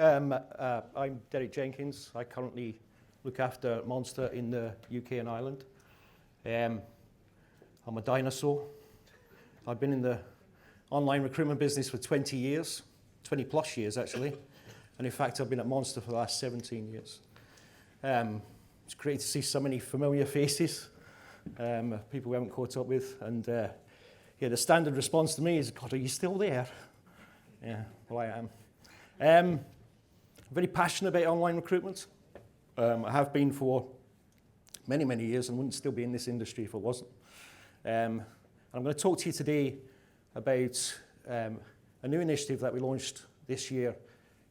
I'm Derek Jenkins. I currently look after Monster in the UK and Ireland. I'm a dinosaur. I've been in the online recruitment business for 20 years, 20 plus years actually. And in fact, I've been at Monster for the last 17 years. It's great to see so many familiar faces, people we haven't caught up with. And yeah, the standard response to me is, God, are you still there? Yeah, well, I am. I'm very passionate about online recruitment. I have been for many, many years and wouldn't still be in this industry if it wasn't. And I'm going to talk to you today about a new initiative that we launched this year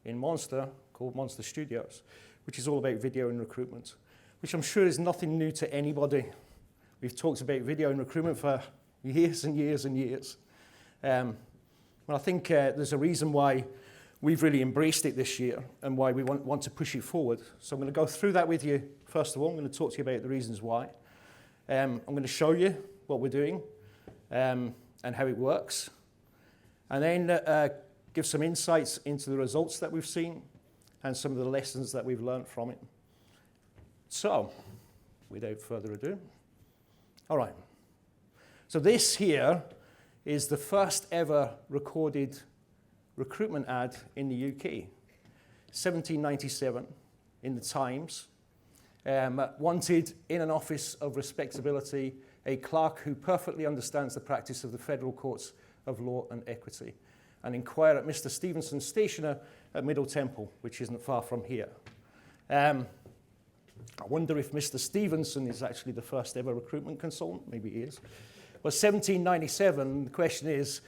in Monster called Monster Studios, which is all about video and recruitment, which I'm sure is nothing new to anybody. We've talked about video and recruitment for years and years and years. But I think there's a reason why we've really embraced it this year and why we want to push it forward. So I'm going to go through that with you. First of all, I'm going to talk to you about the reasons why. I'm going to show you what we're doing and how it works. And then give some insights into the results that we've seen and some of the lessons that we've learned from it. So, without further ado, all right. So this here is the first ever recorded recruitment ad in the UK. 1797 in the Times. Wanted in an office of respectability a clerk who perfectly understands the practice of the federal courts of law and equity, and inquire at Mr. Stevenson's stationer at Middle Temple, which isn't far from here. I wonder if Mr. Stevenson is actually the first ever recruitment consultant. Maybe he is. Well, 1797, the question is,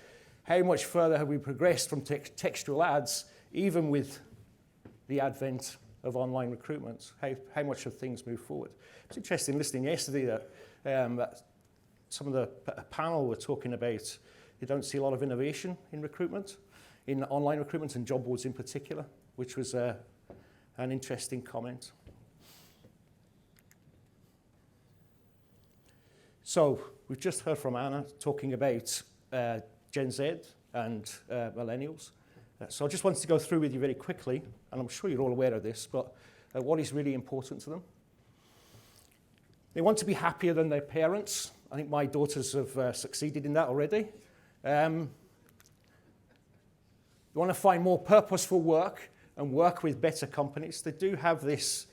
how much further have we progressed from textual ads, even with the advent of online recruitment? How much have things moved forward? It's interesting listening yesterday that some of the panel were talking about you don't see a lot of innovation in recruitment, in online recruitment and job boards in particular, which was an interesting comment. So we've just heard from Anna talking about Gen Z and Millennials. So I just wanted to go through with you very quickly, and I'm sure you're all aware of this, but what is really important to them. They want to be happier than their parents. I think my daughters have succeeded in that already. They want to find more purposeful work and work with better companies. They do have this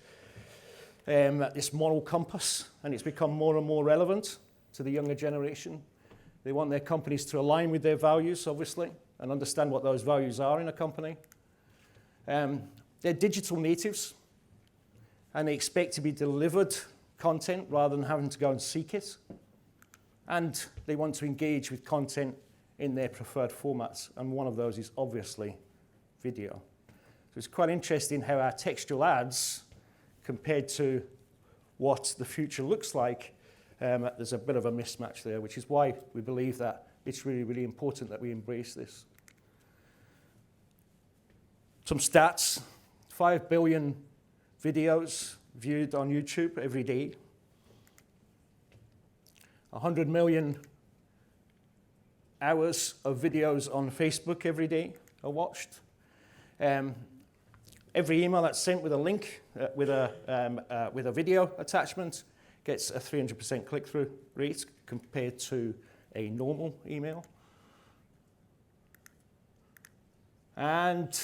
moral compass, and it's become more and more relevant to the younger generation. They want their companies to align with their values, obviously, and understand what those values are in a company. They're digital natives, and they expect to be delivered content rather than having to go and seek it. And they want to engage with content in their preferred formats, and one of those is obviously video. So it's quite interesting how our textual ads, compared to what the future looks like, there's a bit of a mismatch there, which is why we believe that it's really, really important that we embrace this. Some stats: 5 billion videos viewed on YouTube every day. 100 million hours of videos on Facebook every day are watched. Every email that's sent with a link, with a video attachment, gets a 300% click-through rate compared to a normal email. And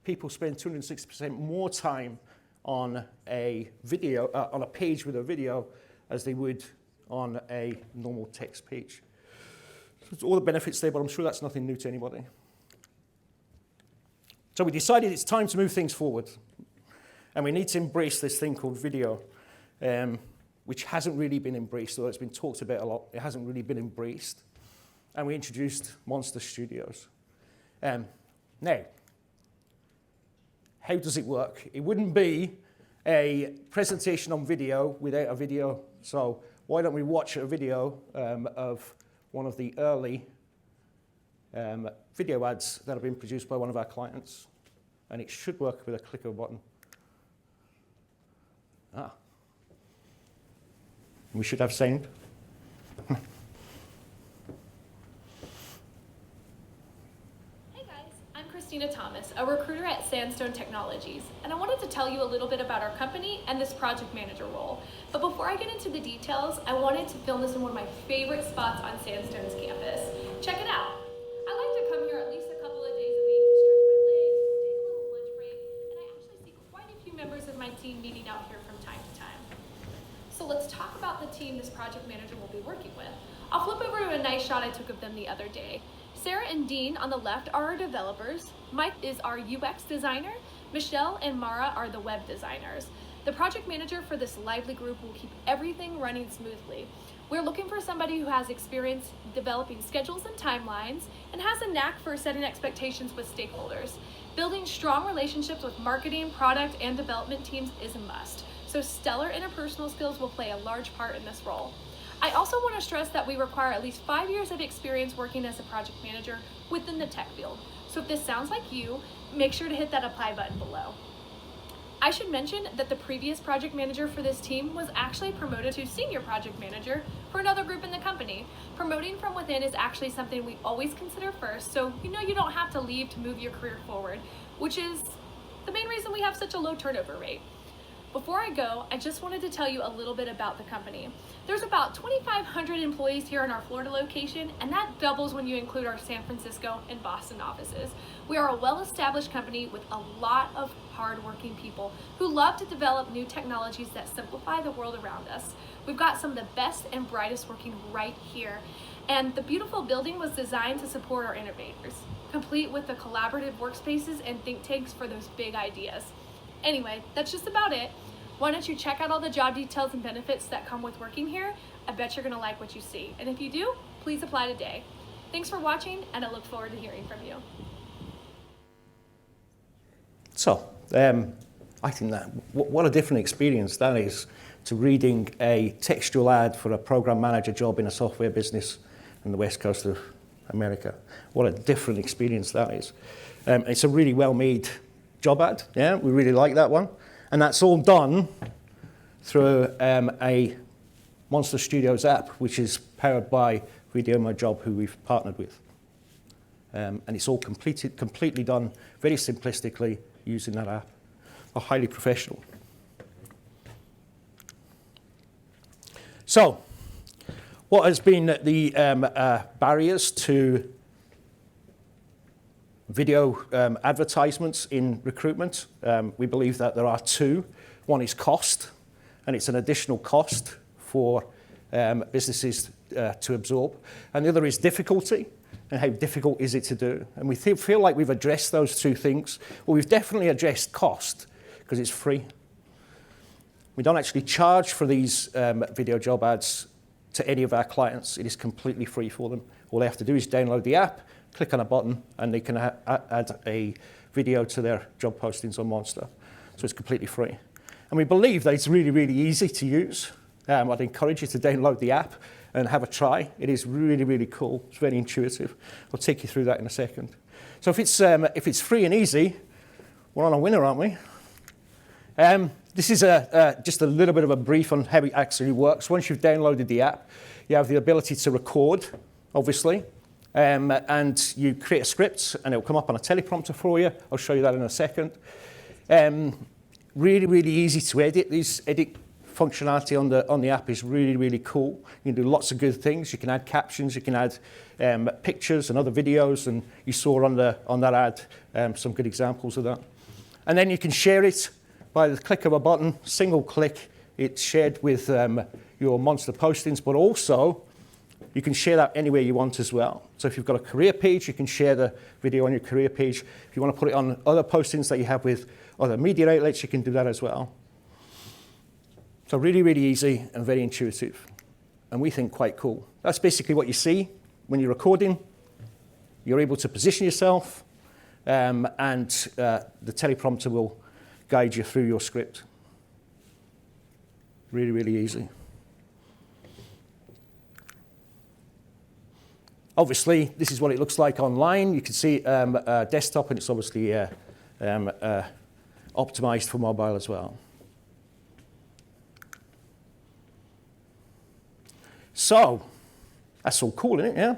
people spend 260% more time on a video, on a page with a video, as they would on a normal text page. So it's all the benefits there, but I'm sure that's nothing new to anybody. So we decided it's time to move things forward. And we need to embrace this thing called video, which hasn't really been embraced, although it's been talked about a lot. It hasn't really been embraced. And we introduced Monster Studios. Now, how does it work? It wouldn't be a presentation on video without a video. So why don't we watch a video of one of the early video ads that have been produced by one of our clients. And it should work with a click of a button. We should have sound. Hey guys, a recruiter at Sandstone Technologies, and I wanted to tell you a little bit about our company and this project manager role. But before I get into the details, I wanted to film this in one of my favorite spots on Sandstone's campus. Check it out. I like to come here at least a couple of days a week to stretch my legs, take a little lunch break, and I actually see quite a few members of my team meeting out here from time to time. So let's talk about the team this project manager will be working with. I'll flip over to a nice shot I took of them the other day. Sarah and Dean on the left are our developers, Mike is our UX designer, Michelle and Mara are the web designers. The project manager for this lively group will keep everything running smoothly. We're looking for somebody who has experience developing schedules and timelines and has a knack for setting expectations with stakeholders. Building strong relationships with marketing, product, and development teams is a must, so stellar interpersonal skills will play a large part in this role. I also want to stress that we require at least 5 years of experience working as a project manager within the tech field. So if this sounds like you, make sure to hit that apply button below. I should mention that the previous project manager for this team was actually promoted to senior project manager for another group in the company. Promoting from within is actually something we always consider first, so you know you don't have to leave to move your career forward, which is the main reason we have such a low turnover rate. Before I go, I just wanted to tell you a little bit about the company. There's about 2,500 employees here in our Florida location, and that doubles when you include our San Francisco and Boston offices. We are a well-established company with a lot of hard-working people who love to develop new technologies that simplify the world around us. We've got some of the best and brightest working right here, and the beautiful building was designed to support our innovators, complete with the collaborative workspaces and think tanks for those big ideas. Anyway, that's just about it. Why don't you check out all the job details and benefits that come with working here? I bet you're gonna like what you see. And if you do, please apply today. Thanks for watching, and I look forward to hearing from you. So, I think that, what a different experience that is to reading a textual ad for a program manager job in a software business on the west coast of America. What a different experience that is. It's a really well-made job ad, yeah, we really like that one. And that's all done through a Monster Studios app, which is powered by Video My Job, who we've partnered with. And it's all completely done very simplistically using that app. Are highly professional. So, what has been the barriers to video advertisements in recruitment? We believe that there are two. One is cost, and it's an additional cost for businesses to absorb. And the other is difficulty, and how difficult is it to do. And we feel like we've addressed those two things. Well, we've definitely addressed cost, because it's free. We don't actually charge for these video job ads to any of our clients. It is completely free for them. All they have to do is download the app, click on a button, and they can add a video to their job postings on Monster. So it's completely free. And we believe that it's really, really easy to use. I'd encourage you to download the app and have a try. It is really, really cool. It's very intuitive. I'll take you through that in a second. So if it's free and easy, we're on a winner, aren't we? This is just a little bit of a brief on how it actually works. Once you've downloaded the app, you have the ability to record, obviously. And you create a script, and it'll come up on a teleprompter for you. I'll show you that in a second. Really, really easy to edit. This edit functionality on the app is really, really cool. You can do lots of good things. You can add captions, you can add pictures and other videos, and you saw on that ad some good examples of that. And then you can share it by the click of a button, single click. It's shared with your Monster postings, but also you can share that anywhere you want as well. So if you've got a career page, you can share the video on your career page. If you want to put it on other postings that you have with other media outlets, you can do that as well. So really, really easy and very intuitive. And we think quite cool. That's basically what you see when you're recording. You're able to position yourself, and the teleprompter will guide you through your script. Really, really easy. Obviously, this is what it looks like online. You can see desktop, and it's obviously optimized for mobile as well. So, that's all cool, isn't it? Yeah?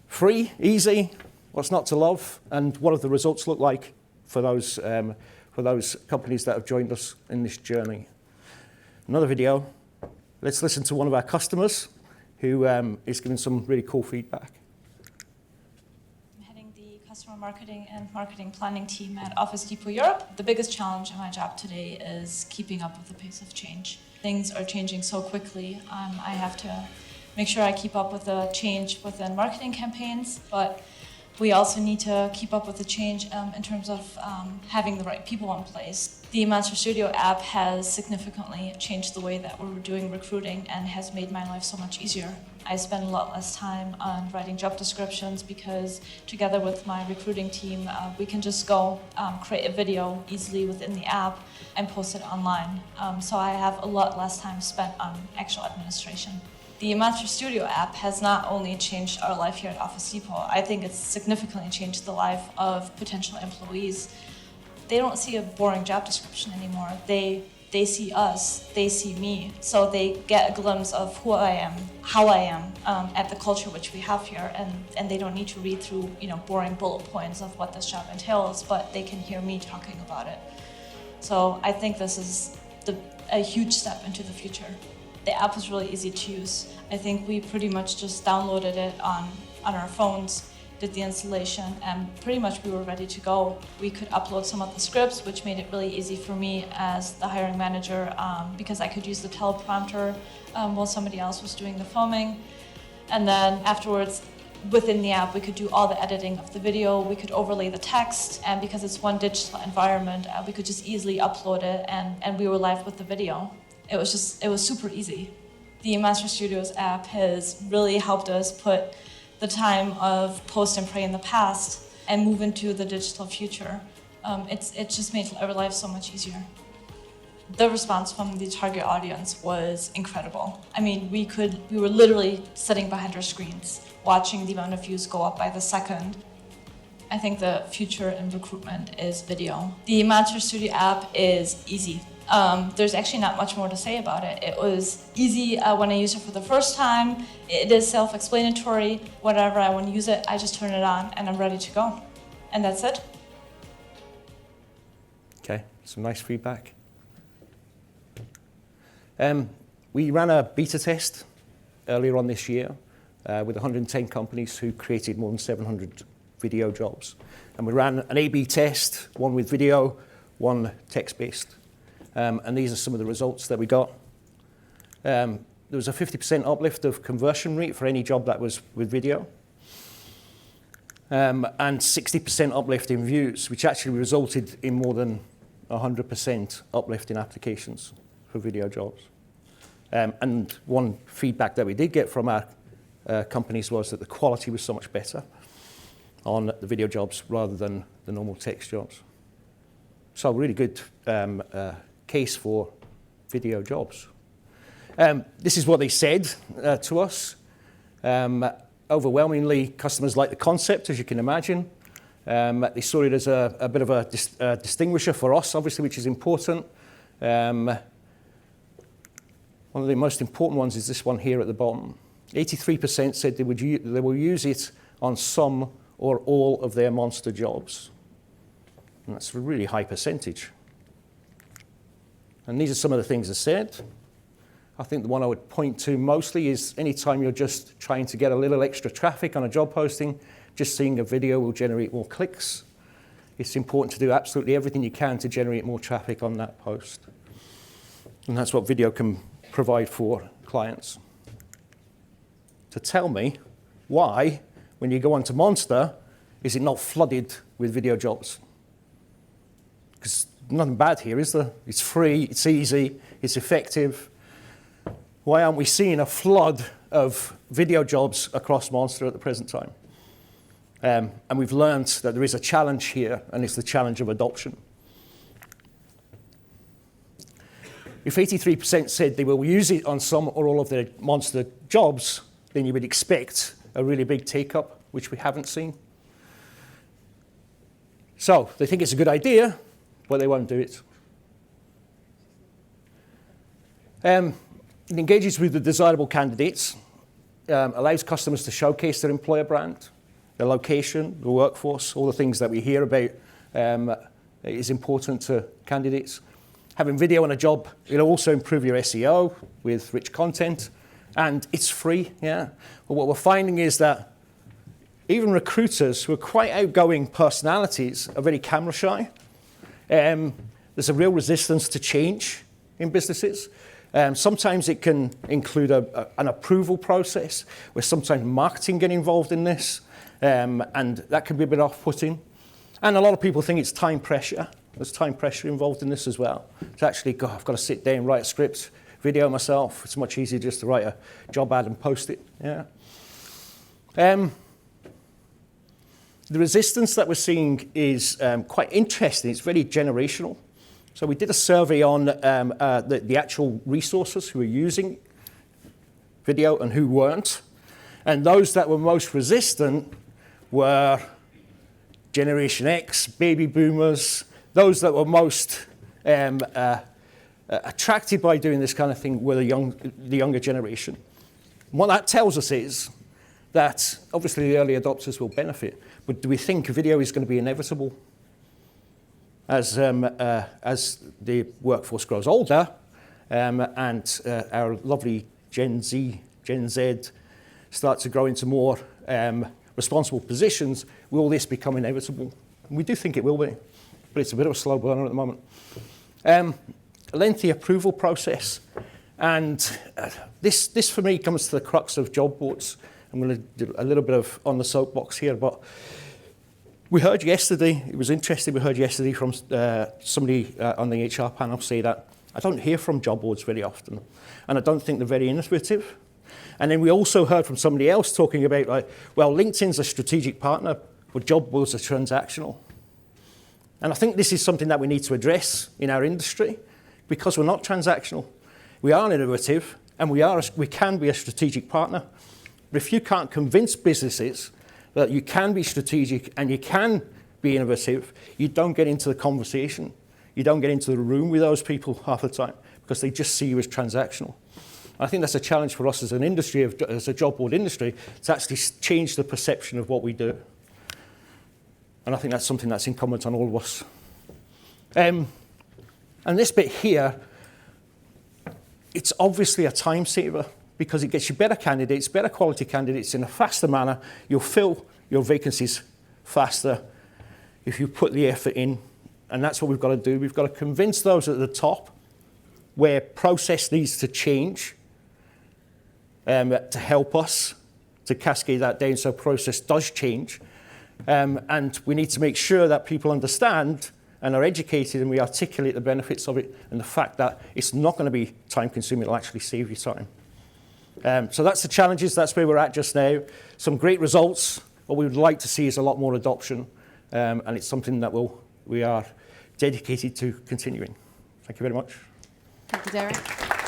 Free, easy, what's not to love, and what do the results look like for those companies that have joined us in this journey. Another video. Let's listen to one of our customers who is giving some really cool feedback. I'm heading the customer marketing and marketing planning team at Office Depot Europe. The biggest challenge in my job today is keeping up with the pace of change. Things are changing so quickly. I have to make sure I keep up with the change within marketing campaigns, but we also need to keep up with the change in terms of having the right people in place. The Monster Studio app has significantly changed the way that we're doing recruiting and has made my life so much easier. I spend a lot less time on writing job descriptions because together with my recruiting team, we can just go create a video easily within the app and post it online. So I have a lot less time spent on actual administration. The Monster Studio app has not only changed our life here at Office Depot, I think it's significantly changed the life of potential employees. They don't see a boring job description anymore. They see us, they see me, so they get a glimpse of who I am, how I am, at the culture which we have here, and they don't need to read through boring bullet points of what this job entails, but they can hear me talking about it. So I think this is a huge step into the future. The app is really easy to use. I think we pretty much just downloaded it on our phones, did the installation, and pretty much we were ready to go. We could upload some of the scripts, which made it really easy for me as the hiring manager because I could use the teleprompter while somebody else was doing the filming. And then afterwards, within the app, we could do all the editing of the video, we could overlay the text, and because it's one digital environment, we could just easily upload it, and we were live with the video. It was super easy. The Monster Studios app has really helped us put the time of post and pray in the past and move into the digital future. It's just made our life so much easier. The response from the target audience was incredible. I mean, we were literally sitting behind our screens, watching the amount of views go up by the second. I think the future in recruitment is video. The Monster Studio app is easy. There's actually not much more to say about it. It was easy when I used it for the first time. It is self-explanatory. Whenever I want to use it, I just turn it on and I'm ready to go. And that's it. Okay, some nice feedback. We ran a beta test earlier on this year with 110 companies who created more than 700 video jobs. And we ran an A/B test, one with video, one text-based. And these are some of the results that we got. There was a 50% uplift of conversion rate for any job that was with video. And 60% uplift in views, which actually resulted in more than 100% uplift in applications for video jobs. And one feedback that we did get from our companies was that the quality was so much better on the video jobs rather than the normal text jobs. So really good case for video jobs. This is what they said to us. Overwhelmingly, customers like the concept, as you can imagine. They saw it as a bit of a distinguisher for us, obviously, which is important. One of the most important ones is this one here at the bottom. 83% said they will use it on some or all of their monster jobs. And that's a really high percentage. And these are some of the things I said. I think the one I would point to mostly is anytime you're just trying to get a little extra traffic on a job posting, just seeing a video will generate more clicks. It's important to do absolutely everything you can to generate more traffic on that post. And that's what video can provide for clients. To tell me why, when you go onto Monster, is it not flooded with video jobs? Because nothing bad here, is there? It's free, it's easy, it's effective. Why aren't we seeing a flood of video jobs across Monster at the present time? And we've learned that there is a challenge here, and it's the challenge of adoption. If 83% said they will use it on some or all of their Monster jobs, then you would expect a really big take-up, which we haven't seen. So they think it's a good idea, but they won't do it. It engages with the desirable candidates, allows customers to showcase their employer brand, their location, the workforce, all the things that we hear about is important to candidates. Having video on a job, it'll also improve your SEO with rich content, and it's free, yeah. But what we're finding is that even recruiters who are quite outgoing personalities are very camera shy. There's a real resistance to change in businesses. Sometimes it can include an approval process where sometimes marketing get involved in this, and that can be a bit off-putting. And a lot of people think it's time pressure. There's time pressure involved in this as well. To actually go, I've got to sit down, write a script, video myself. It's much easier just to write a job ad and post it. Yeah. The resistance that we're seeing is quite interesting. It's very generational. So we did a survey on the actual resources who were using video and who weren't. And those that were most resistant were Generation X, baby boomers. Those that were most attracted by doing this kind of thing were the younger generation. And what that tells us is that obviously the early adopters will benefit, but do we think video is going to be inevitable? As the workforce grows older and our lovely Gen Z start to grow into more responsible positions, will this become inevitable? And we do think it will be, but it's a bit of a slow burner at the moment. A lengthy approval process, and this for me comes to the crux of job boards. I'm going to do a little bit of on the soapbox here, but we heard yesterday, it was interesting, we heard yesterday from somebody on the HR panel say that I don't hear from job boards very often, and I don't think they're very innovative. And then we also heard from somebody else talking about, like, well, LinkedIn's a strategic partner, but job boards are transactional. And I think this is something that we need to address in our industry, because we're not transactional. We are innovative, and we can be a strategic partner. But if you can't convince businesses that you can be strategic and you can be innovative, you don't get into the conversation. You don't get into the room with those people half the time because they just see you as transactional. I think that's a challenge for us as an industry, as a job board industry, to actually change the perception of what we do. And I think that's something that's incumbent on all of us. And this bit here, it's obviously a time saver, because it gets you better candidates, better quality candidates in a faster manner. You'll fill your vacancies faster if you put the effort in. And that's what we've got to do. We've got to convince those at the top where process needs to change to help us to cascade that down so process does change. And we need to make sure that people understand and are educated and we articulate the benefits of it and the fact that it's not going to be time consuming, it'll actually save you time. So that's the challenges, that's where we're at just now. Some great results. What we would like to see is a lot more adoption, and it's something that we are dedicated to continuing. Thank you very much. Thank you, Derek.